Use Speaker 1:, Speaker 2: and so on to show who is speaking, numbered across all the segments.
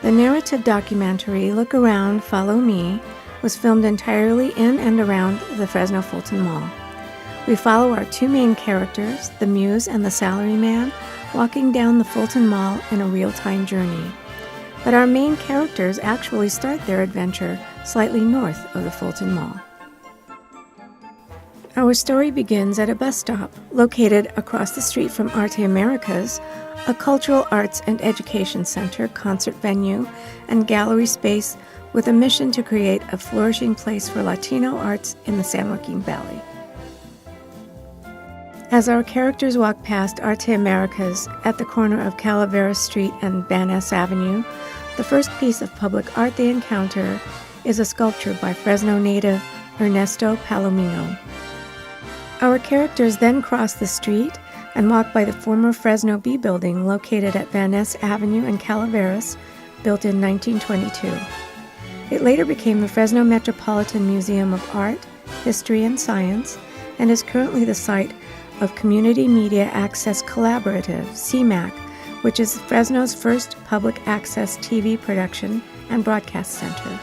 Speaker 1: The narrative documentary Look Around, Follow Me was filmed entirely in and around the Fresno Fulton Mall. We follow our two main characters, the Muse and the Salaryman, walking down the Fulton Mall in a real-time journey. But our main characters actually start their adventure slightly north of the Fulton Mall. Our story begins at a bus stop located across the street from Arte Americas, a cultural arts and education center, concert venue, and gallery space with a mission to create a flourishing place for Latino arts in the San Joaquin Valley. As our characters walk past Arte Americas at the corner of Calaveras Street and Van Ness Avenue, the first piece of public art they encounter is a sculpture by Fresno native Ernesto Palomino. Our characters then cross the street and walk by the former Fresno B building located at Van Ness Avenue in Calaveras, built in 1922. It later became the Fresno Metropolitan Museum of Art, History, and Science, and is currently the site of Community Media Access Collaborative, CMAC, which is Fresno's first public access TV production and broadcast center.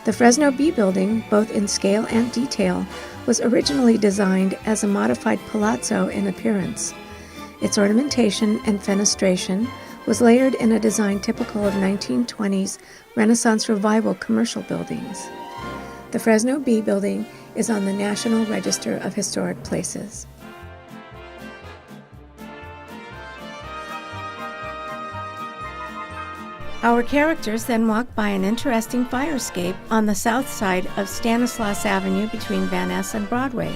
Speaker 1: The Fresno B building, both in scale and detail, was originally designed as a modified palazzo in appearance. Its ornamentation and fenestration was layered in a design typical of 1920s Renaissance Revival commercial buildings. The Fresno B building is on the National Register of Historic Places. Our characters then walk by an interesting fire escape on the south side of Stanislaus Avenue between Van Ness and Broadway.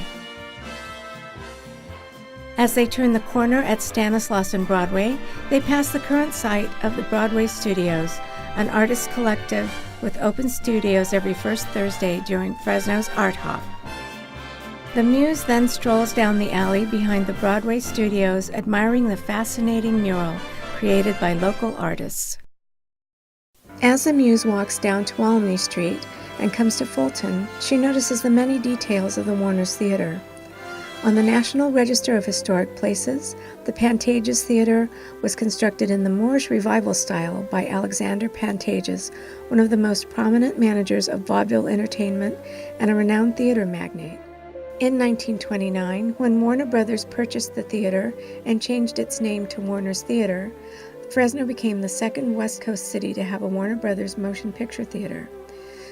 Speaker 1: As they turn the corner at Stanislaus and Broadway, they pass the current site of the Broadway Studios, an artist collective with open studios every first Thursday during Fresno's Art Hop. The Muse then strolls down the alley behind the Broadway Studios, admiring the fascinating mural created by local artists. As the Muse walks down Tuolumne Street and comes to Fulton, she notices the many details of the Warner's Theater. On the National Register of Historic Places, the Pantages Theater was constructed in the Moorish Revival style by Alexander Pantages, one of the most prominent managers of vaudeville entertainment and a renowned theater magnate. In 1929, when Warner Brothers purchased the theater and changed its name to Warner's Theater, Fresno became the second West Coast city to have a Warner Brothers motion picture theater.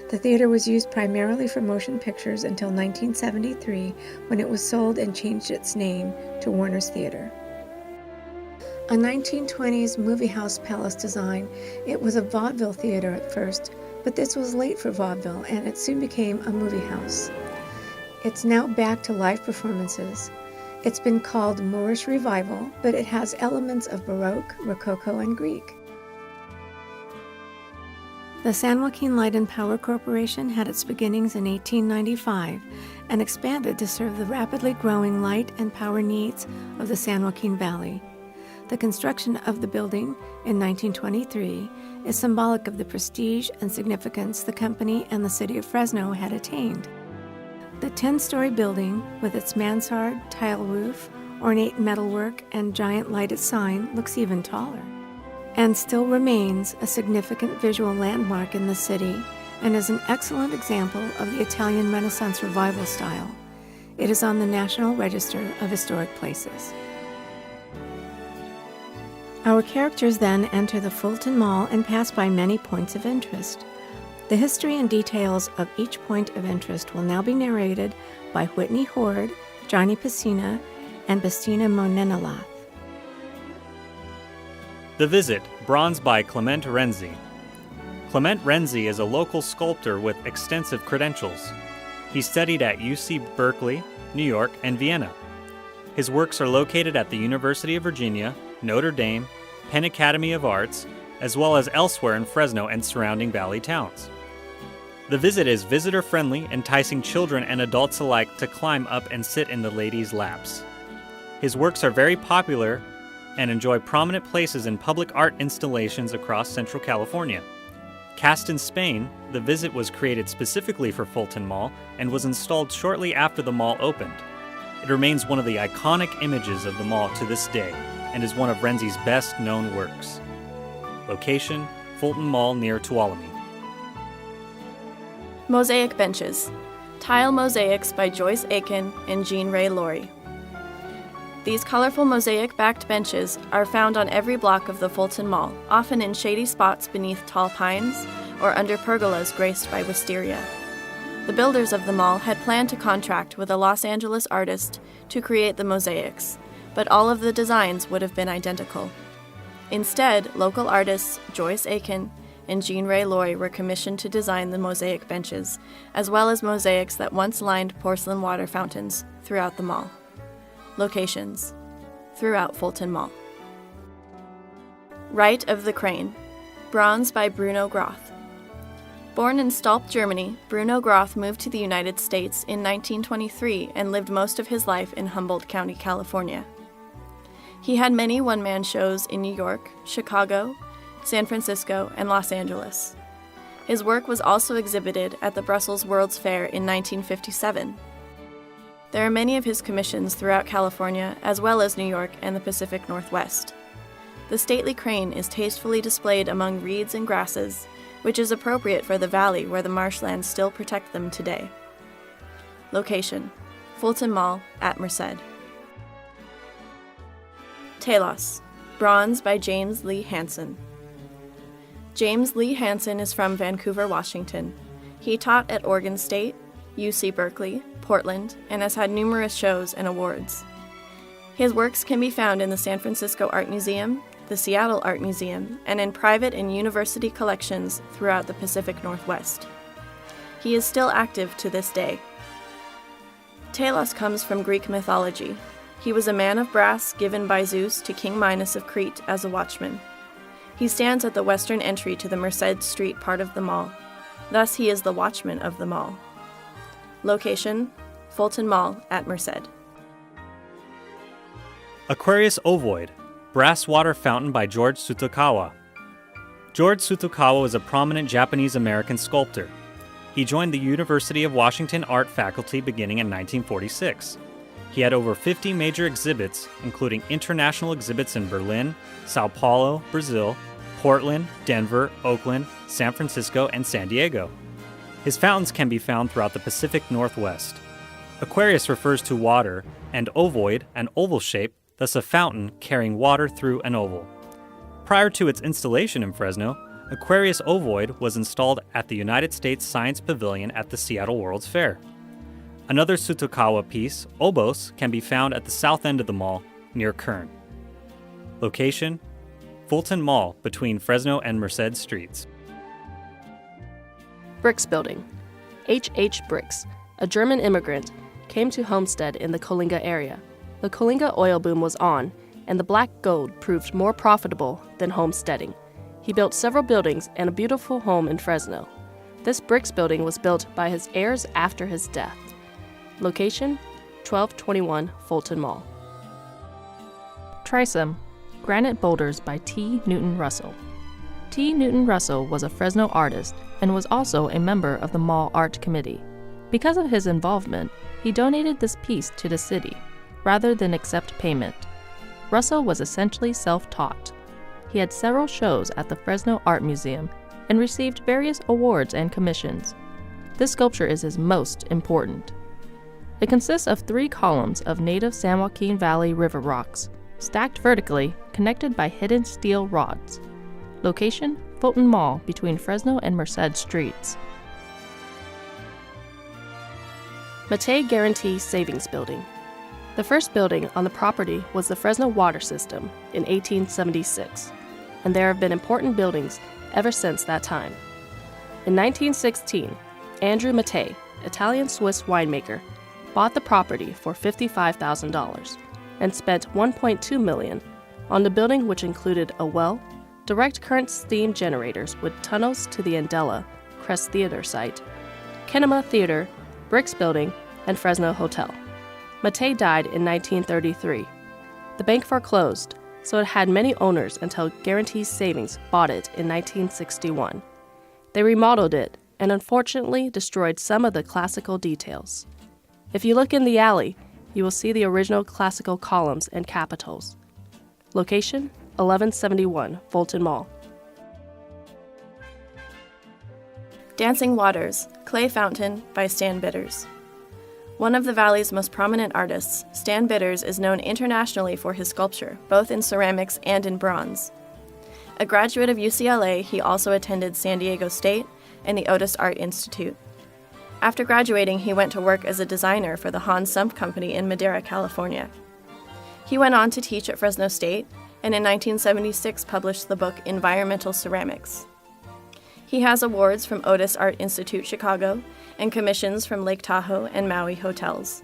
Speaker 1: The theater was used primarily for motion pictures until 1973, when it was sold and changed its name to Warner's Theater. A 1920s movie house palace design, it was a vaudeville theater at first, but this was late for vaudeville and it soon became a movie house. It's now back to live performances. It's been called Moorish Revival, but it has elements of Baroque, Rococo, and Greek. The San Joaquin Light and Power Corporation had its beginnings in 1895 and expanded to serve the rapidly growing light and power needs of the San Joaquin Valley. The construction of the building in 1923 is symbolic of the prestige and significance the company and the city of Fresno had attained. The 10-story building, with its mansard, tile roof, ornate metalwork, and giant lighted sign, looks even taller, and still remains a significant visual landmark in the city and is an excellent example of the Italian Renaissance Revival style. It is on the National Register of Historic Places. Our characters then enter the Fulton Mall and pass by many points of interest. The history and details of each point of interest will now be narrated by Whitney Horde, Johnny Pacina, and Bastina Monenalath.
Speaker 2: The Visit, bronze by Clement Renzi. Clement Renzi is a local sculptor with extensive credentials. He studied at UC Berkeley, New York, and Vienna. His works are located at the University of Virginia, Notre Dame, Penn Academy of Arts, as well as elsewhere in Fresno and surrounding valley towns. The visit is visitor-friendly, enticing children and adults alike to climb up and sit in the ladies' laps. His works are very popular and enjoy prominent places in public art installations across Central California. Cast in Spain, the visit was created specifically for Fulton Mall and was installed shortly after the mall opened. It remains one of the iconic images of the mall to this day and is one of Renzi's best-known works. Location, Fulton Mall near Tuolumne.
Speaker 3: Mosaic benches. Tile mosaics by Joyce Aiken and Jean Ray Laurie. These colorful mosaic-backed benches are found on every block of the Fulton Mall, often in shady spots beneath tall pines or under pergolas graced by wisteria. The builders of the mall had planned to contract with a Los Angeles artist to create the mosaics, but all of the designs would have been identical. Instead, local artists Joyce Aiken and Jean Ray Laurie were commissioned to design the mosaic benches, as well as mosaics that once lined porcelain water fountains throughout the mall. Locations: throughout Fulton Mall. Rite of the Crane. Bronze by Bruno Groth. Born in Stolp, Germany, Bruno Groth moved to the United States in 1923 and lived most of his life in Humboldt County, California. He had many one-man shows in New York, Chicago, San Francisco, and Los Angeles. His work was also exhibited at the Brussels World's Fair in 1957. There are many of his commissions throughout California, as well as New York and the Pacific Northwest. The stately crane is tastefully displayed among reeds and grasses, which is appropriate for the valley where the marshlands still protect them today. Location: Fulton Mall at Merced. Telos. Bronze by James Lee Hansen. James Lee Hansen is from Vancouver, Washington. He taught at Oregon State, UC Berkeley, Portland, and has had numerous shows and awards. His works can be found in the San Francisco Art Museum, the Seattle Art Museum, and in private and university collections throughout the Pacific Northwest. He is still active to this day. Telos comes from Greek mythology. He was a man of brass given by Zeus to King Minos of Crete as a watchman. He stands at the western entry to the Merced Street part of the mall. Thus, he is the watchman of the mall. Location: Fulton Mall at Merced.
Speaker 2: Aquarius Ovoid, brass water fountain by George Tsutokawa. George Tsutokawa was a prominent Japanese-American sculptor. He joined the University of Washington art faculty beginning in 1946. He had over 50 major exhibits, including international exhibits in Berlin, Sao Paulo, Brazil, Portland, Denver, Oakland, San Francisco, and San Diego. His fountains can be found throughout the Pacific Northwest. Aquarius refers to water, and ovoid, an oval shape, thus a fountain carrying water through an oval. Prior to its installation in Fresno, Aquarius Ovoid was installed at the United States Science Pavilion at the Seattle World's Fair. Another Tsutokawa piece, Obos, can be found at the south end of the mall, near Kern. Location: Fulton Mall, between Fresno and Merced Streets.
Speaker 4: Bricks Building. H. Bricks, a German immigrant, came to homestead in the Coalinga area. The Coalinga oil boom was on, and the black gold proved more profitable than homesteading. He built several buildings and a beautiful home in Fresno. This Bricks Building was built by his heirs after his death. Location: 1221 Fulton Mall.
Speaker 5: Trisom. Granite Boulders by T. Newton Russell. T. Newton Russell was a Fresno artist and was also a member of the Mall Art Committee. Because of his involvement, he donated this piece to the city, rather than accept payment. Russell was essentially self-taught. He had several shows at the Fresno Art Museum and received various awards and commissions. This sculpture is his most important. It consists of 3 columns of native San Joaquin Valley river rocks, stacked vertically, connected by hidden steel rods. Location: Fulton Mall, between Fresno and Merced Streets.
Speaker 4: Mattei Guarantee Savings Building. The first building on the property was the Fresno Water System in 1876, and there have been important buildings ever since that time. In 1916, Andrew Mattei, Italian-Swiss winemaker, bought the property for $55,000 and spent $1.2 million on the building, which included a well, direct current steam generators with tunnels to the Andela Crest Theater site, Kinema Theater, Bricks Building, and Fresno Hotel. Mattei died in 1933. The bank foreclosed, so it had many owners until Guarantee Savings bought it in 1961. They remodeled it and unfortunately destroyed some of the classical details. If you look in the alley, you will see the original classical columns and capitals. Location, 1171 Fulton Mall.
Speaker 3: Dancing Waters, Clay Fountain by Stan Bitters. One of the Valley's most prominent artists, Stan Bitters is known internationally for his sculpture, both in ceramics and in bronze. A graduate of UCLA, he also attended San Diego State and the Otis Art Institute. After graduating, he went to work as a designer for the Hans Sump Company in Madera, California. He went on to teach at Fresno State, and in 1976 published the book Environmental Ceramics. He has awards from Otis Art Institute Chicago and commissions from Lake Tahoe and Maui hotels.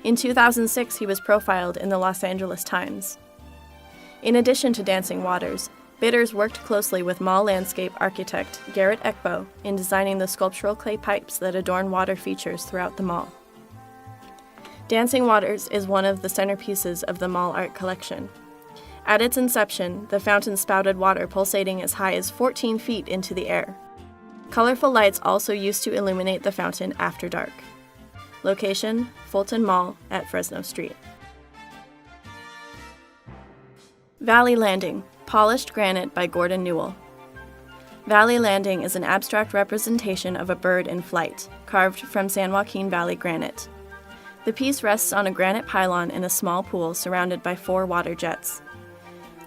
Speaker 3: In 2006, he was profiled in the Los Angeles Times. In addition to Dancing Waters, Bitters worked closely with mall landscape architect Garrett Ekbo in designing the sculptural clay pipes that adorn water features throughout the mall. Dancing Waters is one of the centerpieces of the mall art collection. At its inception, the fountain spouted water pulsating as high as 14 feet into the air. Colorful lights also used to illuminate the fountain after dark. Location, Fulton Mall at Fresno Street. Valley Landing, Polished Granite by Gordon Newell. Valley Landing is an abstract representation of a bird in flight, carved from San Joaquin Valley granite. The piece rests on a granite pylon in a small pool surrounded by 4 water jets.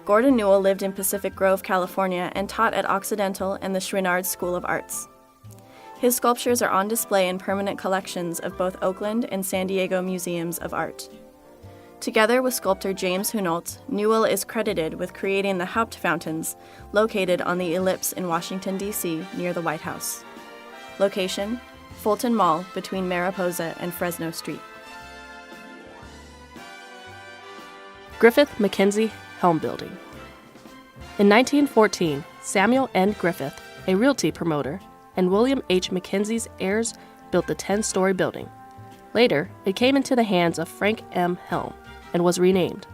Speaker 3: Gordon Newell lived in Pacific Grove, California, and taught at Occidental and the Chouinard School of Arts. His sculptures are on display in permanent collections of both Oakland and San Diego museums of art. Together with sculptor James Hunault, Newell is credited with creating the Haupt fountains, located on the Ellipse in Washington, D.C., near the White House. Location, Fulton Mall between Mariposa and Fresno Street.
Speaker 4: Griffith Mackenzie Helm Building. In 1914, Samuel N. Griffith, a realty promoter, and William H. Mackenzie's heirs built the 10-story building. Later, it came into the hands of Frank M. Helm and was renamed.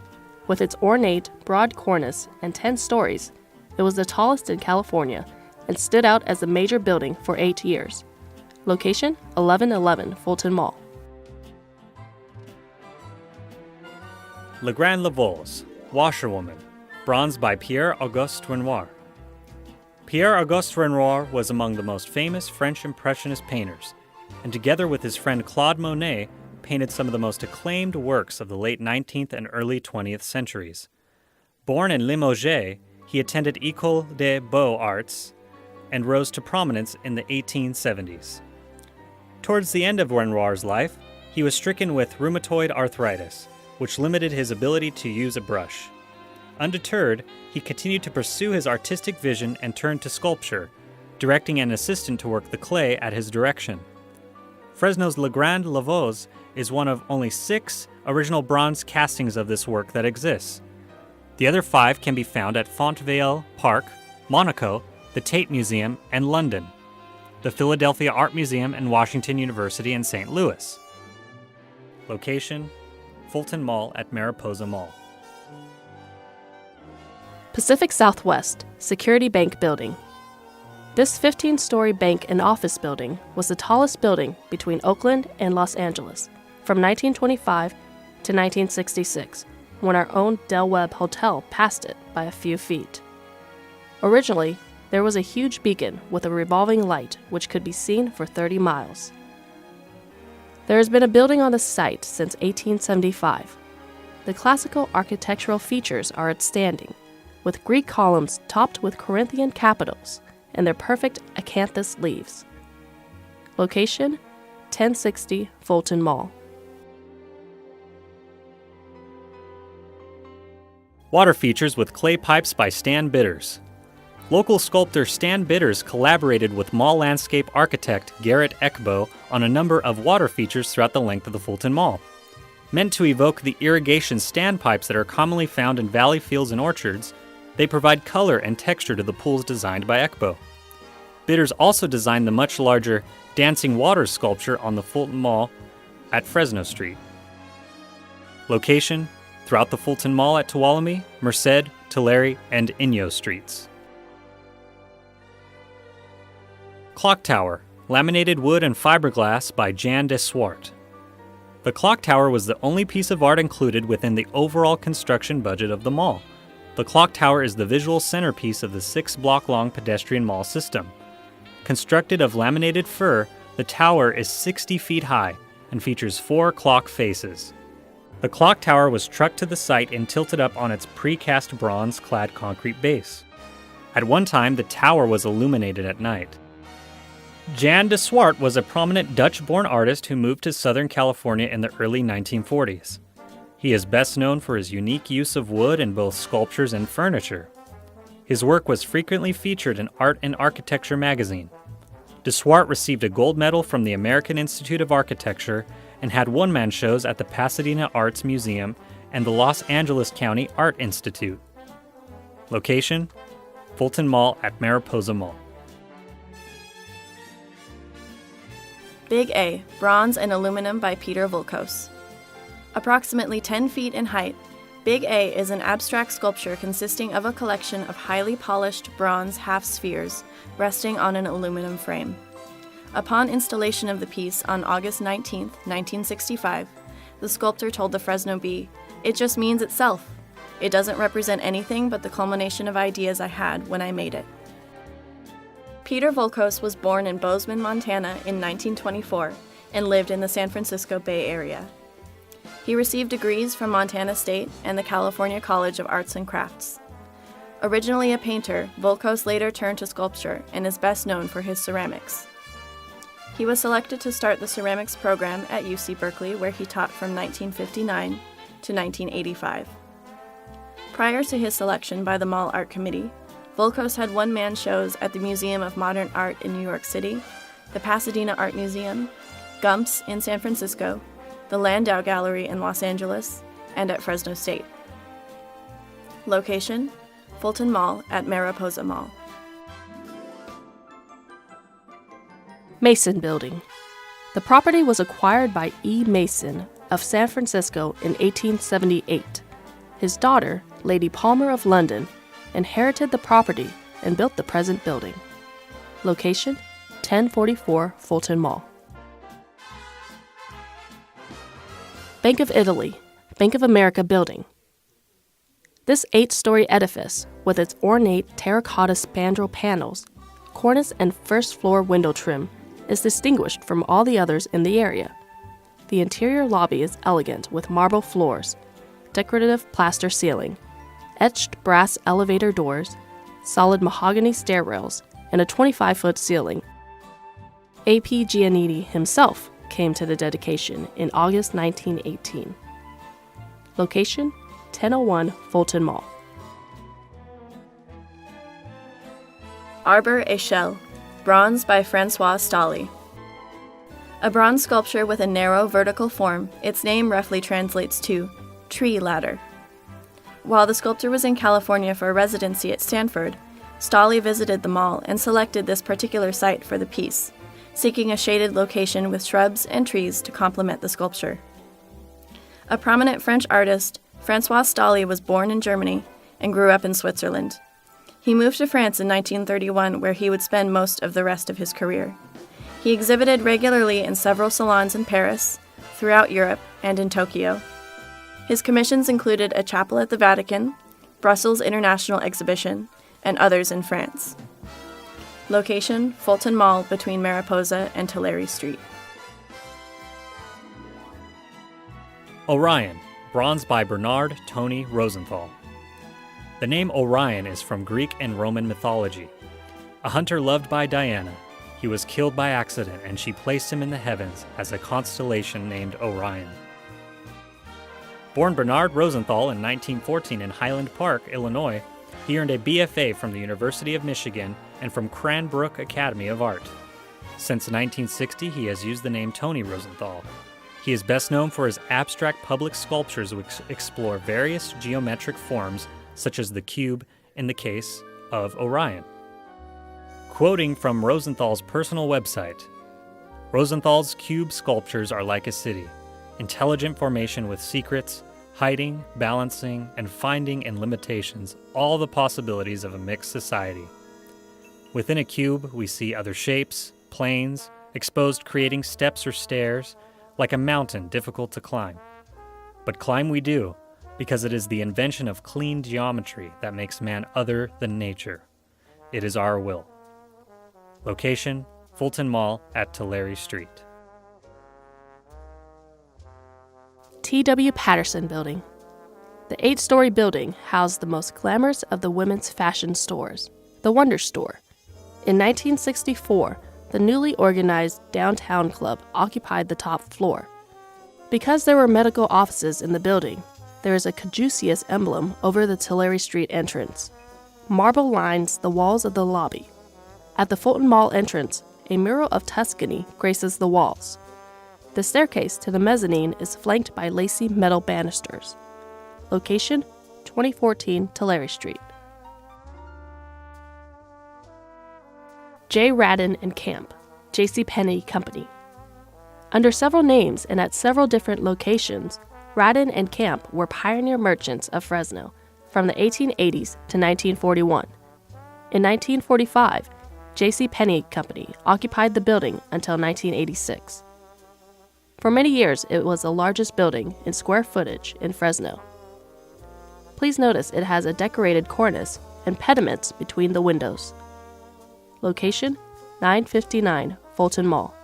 Speaker 4: With its ornate, broad cornice and 10 stories, it was the tallest in California and stood out as a major building for 8 years. Location, 1111 Fulton Mall.
Speaker 2: Le Grand Lavaux, Washerwoman, bronze by Pierre-Auguste Renoir. Pierre-Auguste Renoir was among the most famous French Impressionist painters, and together with his friend Claude Monet, painted some of the most acclaimed works of the late 19th and early 20th centuries. Born in Limoges, he attended École des Beaux-Arts and rose to prominence in the 1870s. Towards the end of Renoir's life, he was stricken with rheumatoid arthritis, which limited his ability to use a brush. Undeterred, he continued to pursue his artistic vision and turned to sculpture, directing an assistant to work the clay at his direction. Fresno's Le Grand Lavaux is one of only 6 original bronze castings of this work that exists. The other 5 can be found at Fontvale Park, Monaco, the Tate Museum, and London, the Philadelphia Art Museum, and Washington University in St. Louis. Location, Fulton Mall at Mariposa Mall.
Speaker 4: Pacific Southwest Security Bank Building. This 15-story bank and office building was the tallest building between Oakland and Los Angeles from 1925 to 1966, when our own Del Webb Hotel passed it by a few feet. Originally, there was a huge beacon with a revolving light which could be seen for 30 miles. There has been a building on the site since 1875. The classical architectural features are outstanding, with Greek columns topped with Corinthian capitals and their perfect acanthus leaves. Location, 1060 Fulton Mall.
Speaker 2: Water features with clay pipes by Stan Bitters. Local sculptor Stan Bitters collaborated with mall landscape architect Garrett Ekbo on a number of water features throughout the length of the Fulton Mall. Meant to evoke the irrigation standpipes that are commonly found in valley fields and orchards, they provide color and texture to the pools designed by Ekbo. Bitters also designed the much larger Dancing Waters sculpture on the Fulton Mall at Fresno Street. Location: throughout the Fulton Mall at Tuolumne, Merced, Tulare, and Inyo Streets. Clock Tower, laminated wood and fiberglass by Jan de Swart. The clock tower was the only piece of art included within the overall construction budget of the mall. The clock tower is the visual centerpiece of the 6-block-long pedestrian mall system. Constructed of laminated fir, the tower is 60 feet high and features 4 clock faces. The clock tower was trucked to the site and tilted up on its precast bronze-clad concrete base. At one time, the tower was illuminated at night. Jan de Swart was a prominent Dutch-born artist who moved to Southern California in the early 1940s. He is best known for his unique use of wood in both sculptures and furniture. His work was frequently featured in Art and Architecture magazine. De Swart received a gold medal from the American Institute of Architecture and had one-man shows at the Pasadena Arts Museum and the Los Angeles County Art Institute. Location: Fulton Mall at Mariposa Mall.
Speaker 3: Big A, bronze and aluminum by Peter Volkos. Approximately 10 feet in height, Big A is an abstract sculpture consisting of a collection of highly polished bronze half-spheres resting on an aluminum frame. Upon installation of the piece on August 19, 1965, the sculptor told the Fresno Bee, "It just means itself. It doesn't represent anything but the culmination of ideas I had when I made it." Peter Volkos was born in Bozeman, Montana in 1924 and lived in the San Francisco Bay Area. He received degrees from Montana State and the California College of Arts and Crafts. Originally a painter, Volkos later turned to sculpture and is best known for his ceramics. He was selected to start the ceramics program at UC Berkeley, where he taught from 1959 to 1985. Prior to his selection by the Mall Art Committee, Volkos had one-man shows at the Museum of Modern Art in New York City, the Pasadena Art Museum, Gumps in San Francisco, the Landau Gallery in Los Angeles, and at Fresno State. Location: Fulton Mall at Mariposa Mall.
Speaker 4: Mason Building. The property was acquired by E. Mason of San Francisco in 1878. His daughter, Lady Palmer of London, inherited the property and built the present building. Location: 1044 Fulton Mall. Bank of Italy, Bank of America Building. This 8-story edifice, with its ornate terracotta spandrel panels, cornice and first-floor window trim, is distinguished from all the others in the area. The interior lobby is elegant with marble floors, decorative plaster ceiling, etched brass elevator doors, solid mahogany stair rails, and a 25-foot ceiling. A.P. Giannini himself came to the dedication in August 1918. Location: 1001 Fulton Mall.
Speaker 3: Arbor Echelle, bronze by Francois Stolly. A bronze sculpture with a narrow vertical form, its name roughly translates to tree ladder. While the sculptor was in California for a residency at Stanford, Stolly visited the mall and selected this particular site for the piece, seeking a shaded location with shrubs and trees to complement the sculpture. A prominent French artist, Francois Stolly was born in Germany and grew up in Switzerland. He moved to France in 1931, where he would spend most of the rest of his career. He exhibited regularly in several salons in Paris, throughout Europe, and in Tokyo. His commissions included a chapel at the Vatican, Brussels International Exhibition, and others in France. Location: Fulton Mall between Mariposa and Tulare Street.
Speaker 2: Orion, bronze by Bernard Tony Rosenthal. The name Orion is from Greek and Roman mythology. A hunter loved by Diana, he was killed by accident and she placed him in the heavens as a constellation named Orion. Born Bernard Rosenthal in 1914 in Highland Park, Illinois, He earned a BFA from the University of Michigan and from Cranbrook Academy of Art. Since 1960, he has used the name Tony Rosenthal. He is best known for his abstract public sculptures which explore various geometric forms, such as the cube in the case of Orion. Quoting from Rosenthal's personal website, Rosenthal's cube sculptures are like a city, intelligent formation with secrets, hiding, balancing, and finding in limitations all the possibilities of a mixed society. Within a cube, we see other shapes, planes, exposed creating steps or stairs, like a mountain difficult to climb. But climb we do, because it is the invention of clean geometry that makes man other than nature. It is our will. Location, Fulton Mall at Tulare Street.
Speaker 4: T.W. Patterson Building. The 8-story building housed the most glamorous of the women's fashion stores, the Wonder Store. In 1964, the newly organized Downtown Club occupied the top floor. Because there were medical offices in the building, there is a caduceus emblem over the Tulare Street entrance. Marble lines the walls of the lobby. At the Fulton Mall entrance, a mural of Tuscany graces the walls. The staircase to the mezzanine is flanked by lacy metal banisters. Location, 2014 Tulare Street. J. Radin and Camp, JCPenney Company. Under several names and at several different locations, Radin and Camp were pioneer merchants of Fresno from the 1880s to 1941. In 1945, JCPenney Company occupied the building until 1986. For many years, it was the largest building in square footage in Fresno. Please notice it has a decorated cornice and pediments between the windows. Location, 959 Fulton Mall.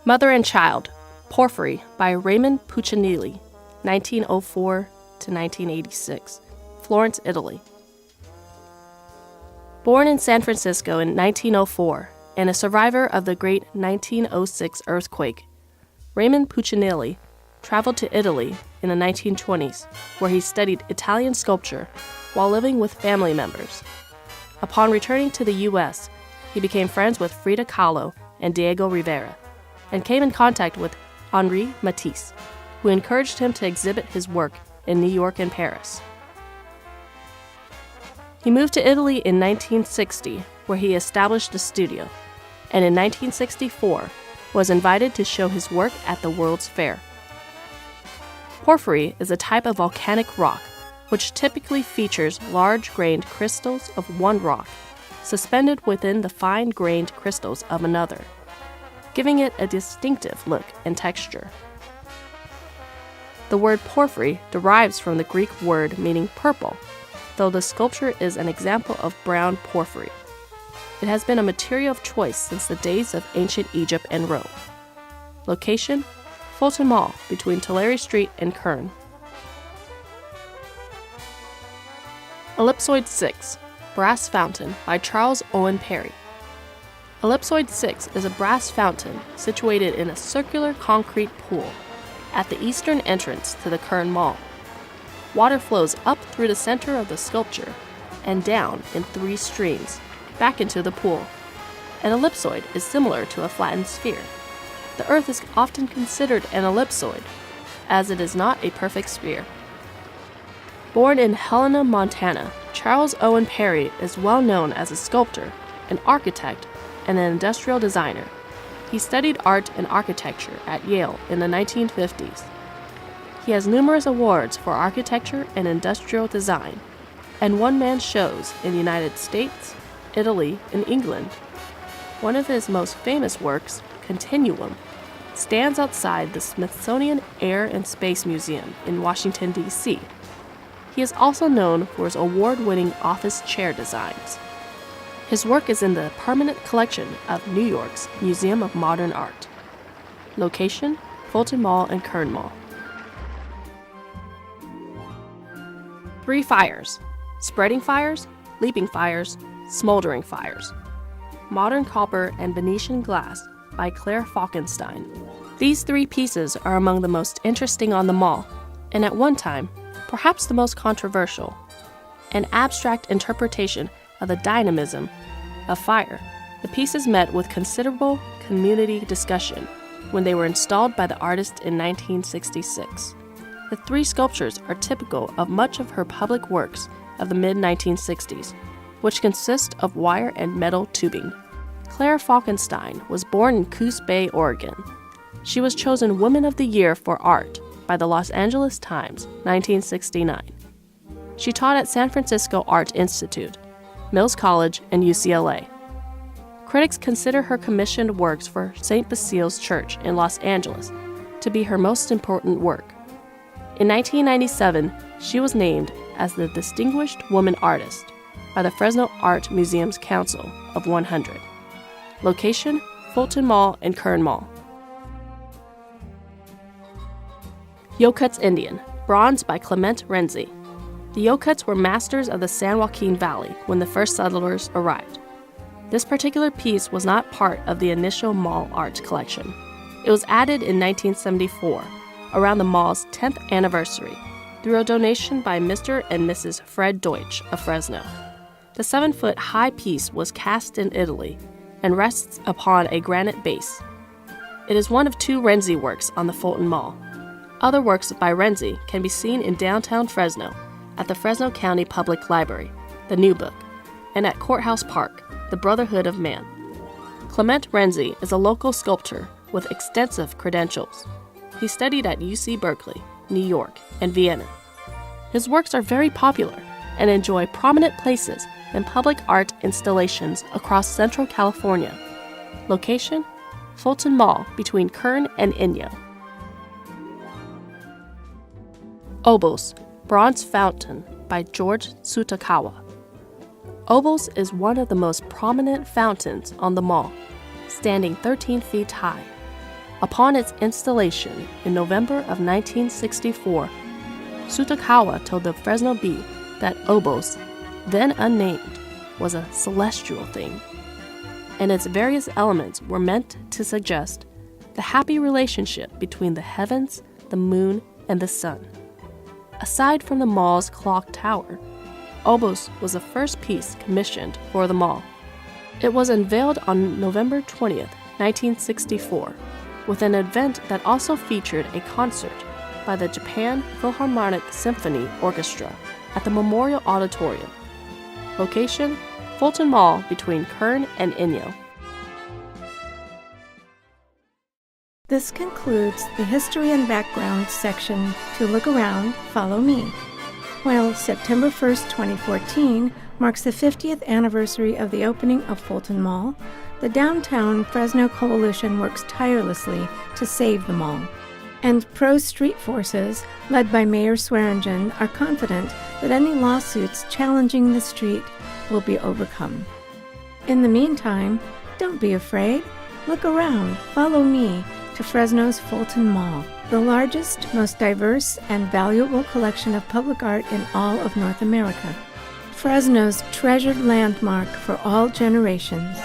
Speaker 4: Mother and Child, Porphyry by Raymond Puccinelli, 1904 to 1986, Florence, Italy. Born in San Francisco in 1904 and a survivor of the great 1906 earthquake, Raymond Puccinelli traveled to Italy in the 1920s, where he studied Italian sculpture while living with family members. Upon returning to the U.S., he became friends with Frida Kahlo and Diego Rivera, and came in contact with Henri Matisse, who encouraged him to exhibit his work in New York and Paris. He moved to Italy in 1960, where he established a studio, and in 1964 was invited to show his work at the World's Fair. Porphyry is a type of volcanic rock which typically features large-grained crystals of one rock suspended within the fine-grained crystals of another, giving it a distinctive look and texture. The word porphyry derives from the Greek word meaning purple, though the sculpture is an example of brown porphyry. It has been a material of choice since the days of ancient Egypt and Rome. Location, Fulton Mall between Tulare Street and Kern. Ellipsoid 6, Brass Fountain by Charles Owen Perry. Ellipsoid 6 is a brass fountain situated in a circular concrete pool at the eastern entrance to the Kern Mall. Water flows up through the center of the sculpture and down in 3 streams back into the pool. An ellipsoid is similar to a flattened sphere. The Earth is often considered an ellipsoid, as it is not a perfect sphere. Born in Helena, Montana, Charles Owen Perry is well known as a sculptor, an architect, and an industrial designer. He studied art and architecture at Yale in the 1950s. He has numerous awards for architecture and industrial design, and one-man shows in the United States, Italy, and England. One of his most famous works, Continuum, stands outside the Smithsonian Air and Space Museum in Washington, D.C. He is also known for his award-winning office chair designs. His work is in the permanent collection of New York's Museum of Modern Art. Location, Fulton Mall and Kern Mall. 3 fires: spreading fires, leaping fires, smoldering fires. Modern Copper and Venetian Glass by Claire Falkenstein. These 3 pieces are among the most interesting on the mall, and at one time, perhaps the most controversial, an abstract interpretation of the dynamism of fire. The pieces met with considerable community discussion when they were installed by the artist in 1966. The 3 sculptures are typical of much of her public works of the mid-1960s, which consist of wire and metal tubing. Claire Falkenstein was born in Coos Bay, Oregon. She was chosen Woman of the Year for Art by the Los Angeles Times, 1969. She taught at San Francisco Art Institute, Mills College, and UCLA. Critics consider her commissioned works for St. Basil's Church in Los Angeles to be her most important work. In 1997, she was named as the Distinguished Woman Artist by the Fresno Art Museum's Council of 100. Location: Fulton Mall and Kern Mall. Yokuts Indian, bronze by Clement Renzi. The Yokuts were masters of the San Joaquin Valley when the first settlers arrived. This particular piece was not part of the initial mall art collection. It was added in 1974, around the mall's 10th anniversary, through a donation by Mr. and Mrs. Fred Deutsch of Fresno. The 7-foot-high piece was cast in Italy and rests upon a granite base. It is one of 2 Renzi works on the Fulton Mall. Other works by Renzi can be seen in downtown Fresno at the Fresno County Public Library, the New Book, and at Courthouse Park, the Brotherhood of Man. Clement Renzi is a local sculptor with extensive credentials. He studied at UC Berkeley, New York, and Vienna. His works are very popular and enjoy prominent places in public art installations across Central California. Location: Fulton Mall between Kern and Inyo. Obols, bronze fountain by George Tsutakawa. Obols is one of the most prominent fountains on the mall, standing 13 feet high. Upon its installation in November of 1964, Tsutakawa told the Fresno Bee that Obols, then unnamed, was a celestial thing, and its various elements were meant to suggest the happy relationship between the heavens, the moon, and the sun. Aside from the mall's clock tower, Obols was the first piece commissioned for the mall. It was unveiled on November 20th, 1964, with an event that also featured a concert by the Japan Philharmonic Symphony Orchestra at the Memorial Auditorium. Location: Fulton Mall between Kern and Inyo.
Speaker 1: This concludes the History and Background section to Look Around, Follow Me. While September 1st, 2014 marks the 50th anniversary of the opening of Fulton Mall, the Downtown Fresno Coalition works tirelessly to save the mall. And pro-street forces, led by Mayor Swearingen, are confident that any lawsuits challenging the street will be overcome. In the meantime, don't be afraid. Look around, follow me to Fresno's Fulton Mall, the largest, most diverse, and valuable collection of public art in all of North America. Fresno's treasured landmark for all generations.